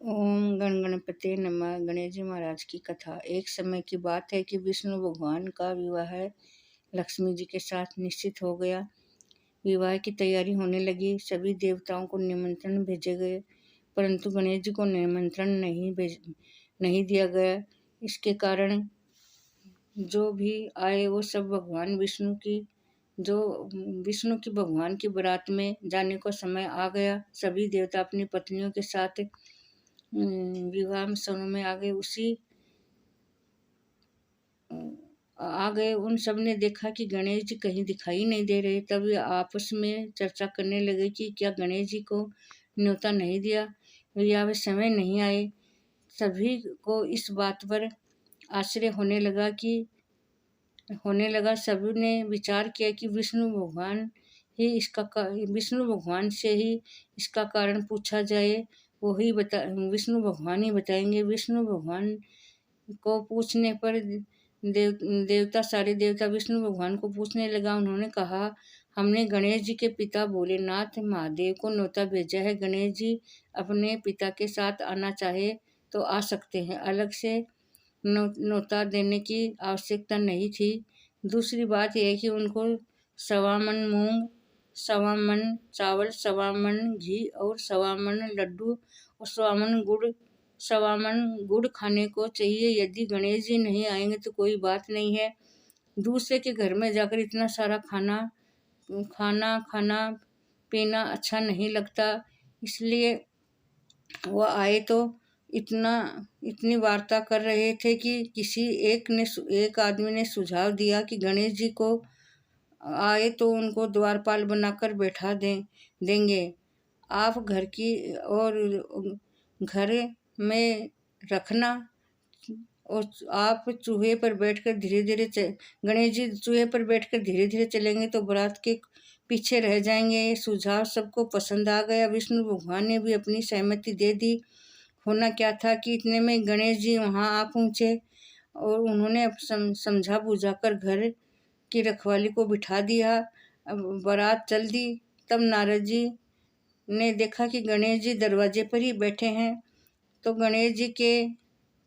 ओम गण गणपते नमः। गणेश जी महाराज की कथा। एक समय की बात है कि विष्णु भगवान का विवाह लक्ष्मी जी के साथ निश्चित हो गया। विवाह की तैयारी होने लगी। सभी देवताओं को निमंत्रण भेजे गए, परंतु गणेश जी को निमंत्रण नहीं दिया गया। इसके कारण जो भी आए वो सब विष्णु की भगवान की बारात में जाने का समय आ गया। सभी देवता अपनी पत्नियों के साथ विवाह समारोह में आ गए। उन सब ने देखा कि गणेश जी कहीं दिखाई नहीं दे रहे। तब वे आपस में चर्चा करने लगे कि क्या गणेश जी को न्योता नहीं दिया या वे समय नहीं आए। सभी को इस बात पर आश्चर्य होने लगा। सभी ने विचार किया कि विष्णु भगवान से ही इसका कारण पूछा जाए। विष्णु भगवान ही बताएंगे। विष्णु भगवान को पूछने पर सारे देवता विष्णु भगवान को पूछने लगा। उन्होंने कहा, हमने गणेश जी के पिता भोलेनाथ महादेव को न्योता भेजा है। गणेश जी अपने पिता के साथ आना चाहे तो आ सकते हैं। अलग से न्योता देने की आवश्यकता नहीं थी। दूसरी बात यह है कि उनको 1.25 मूंग, 1.25 चावल, 1.25 घी और 1.25 लड्डू और 1.25 गुड़ खाने को चाहिए। यदि गणेश जी नहीं आएंगे तो कोई बात नहीं है। दूसरे के घर में जाकर इतना सारा खाना पीना अच्छा नहीं लगता। इसलिए वो आए तो इतनी वार्ता कर रहे थे कि एक आदमी ने सुझाव दिया कि गणेश जी को आए तो उनको द्वारपाल बनाकर बैठा देंगे। आप घर में रखना और आप चूहे पर बैठकर गणेश जी चूहे पर बैठकर धीरे धीरे चलेंगे तो बारात के पीछे रह जाएंगे। ये सुझाव सबको पसंद आ गया। विष्णु भगवान ने भी अपनी सहमति दे दी। होना क्या था कि इतने में गणेश जी वहां आ पहुंचे और उन्होंने समझा बुझाकर घर की रखवाली को बिठा दिया। अब बारात चल दी। तब नारद जी ने देखा कि गणेश जी दरवाजे पर ही बैठे हैं, तो गणेश जी के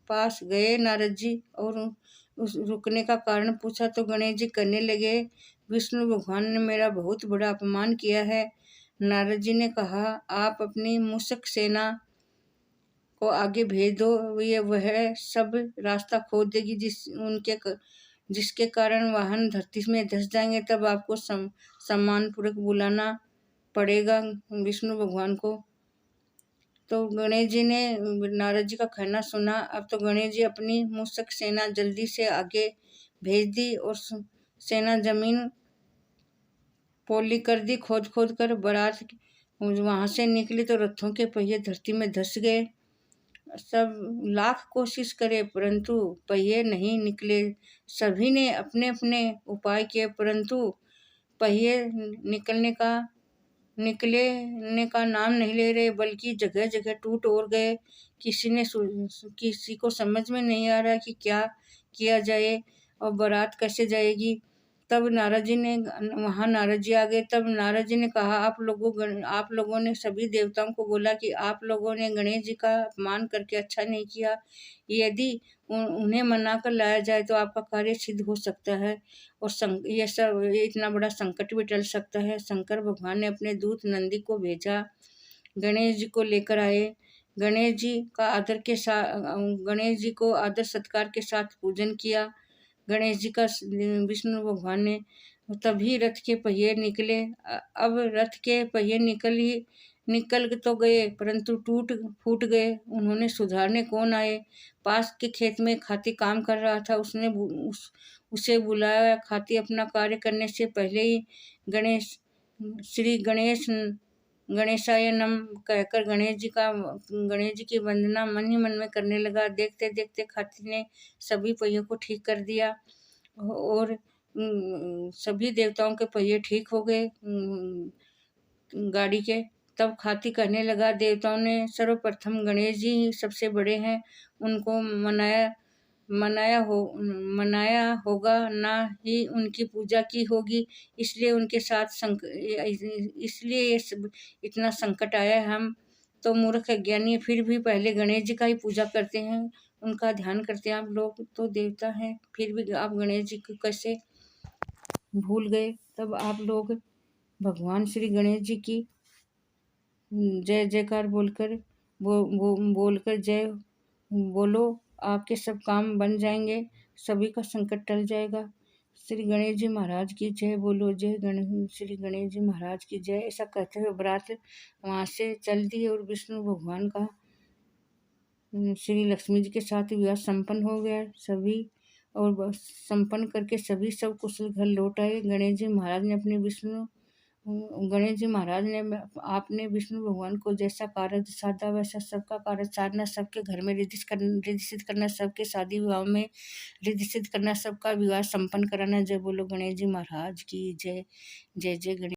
पास गए नारद जी और उस रुकने का कारण पूछा। तो गणेश जी कहने लगे, विष्णु भगवान ने मेरा बहुत बड़ा अपमान किया है। नारद जी ने कहा, आप अपनी मूषक सेना को आगे भेज दो। वह सब रास्ता खोद देगी जिसके कारण वाहन धरती में धंस जाएंगे। तब आपको सम्मान पूर्वक बुलाना पड़ेगा विष्णु भगवान को। तो गणेश जी ने नारद जी का कहना सुना। अब तो गणेश जी अपनी मूषक सेना जल्दी से आगे भेज दी और सेना जमीन पोली कर दी। खोद खोद कर बारात वहां से निकली तो रथों के पहिए धरती में धंस गए। सब लाख कोशिश करे परंतु पहिए नहीं निकले। सभी ने अपने अपने उपाय किए परंतु पहिए निकलने का नाम नहीं ले रहे, बल्कि जगह जगह टूट और गए। किसी को समझ में नहीं आ रहा कि क्या किया जाए और बारात कैसे जाएगी। तब नारद जी आ गए। तब नारद जी ने कहा, आप लोगों ने सभी देवताओं को बोला कि आप लोगों ने गणेश जी का अपमान करके अच्छा नहीं किया। यदि उन्हें मना कर लाया जाए तो आपका कार्य सिद्ध हो सकता है और ये इतना बड़ा संकट भी टल सकता है। शंकर भगवान ने अपने दूत नंदी को भेजा। गणेश जी को लेकर आए। गणेश जी को आदर सत्कार के साथ पूजन किया। गणेश जी का विष्णु भगवान ने तभी रथ के पहिए निकले। अब रथ के पहिए निकल तो गए परंतु टूट फूट गए। उन्होंने सुधारने कौन आए। पास के खेत में खाती काम कर रहा था। उसे बुलाया। खाती अपना कार्य करने से पहले ही श्री गणेशाय नम कहकर गणेश जी की वंदना मन ही मन में करने लगा। देखते देखते खाती ने सभी पहियों को ठीक कर दिया और सभी देवताओं के पहिए ठीक हो गए गाड़ी के। तब खाती कहने लगा, देवताओं ने सर्वप्रथम गणेश जी ही सबसे बड़े हैं, उनको मनाया होगा, ना ही उनकी पूजा की होगी। इसलिए ये इतना संकट आया है। हम तो मूर्ख अज्ञानी है, फिर भी पहले गणेश जी का ही पूजा करते हैं, उनका ध्यान करते हैं। आप लोग तो देवता हैं, फिर भी आप गणेश जी को कैसे भूल गए? तब आप लोग भगवान श्री गणेश जी की जय जयकार बोलकर बोलकर जय बोलो, आपके सब काम बन जाएंगे, सभी का संकट टल जाएगा। श्री गणेश जी महाराज की जय बोलो, जय गणेश श्री गणेश जी महाराज की जय। ऐसा कहते हुए बारात वहाँ से चल दी और विष्णु भगवान का श्री लक्ष्मी जी के साथ विवाह संपन्न हो गया। सभी और संपन्न करके सभी सब कुशल घर लौट आए। गणेश जी महाराज ने आपने विष्णु भगवान को जैसा कार्य साधा वैसा सबका कार्य साधना, सबके घर में रिद्धि सिद्ध करना, सबके शादी विवाह में रिद्धि सिद्ध करना, सबका विवाह संपन्न कराना। जय बोलो गणेश जी महाराज की जय। जय जय गणेश।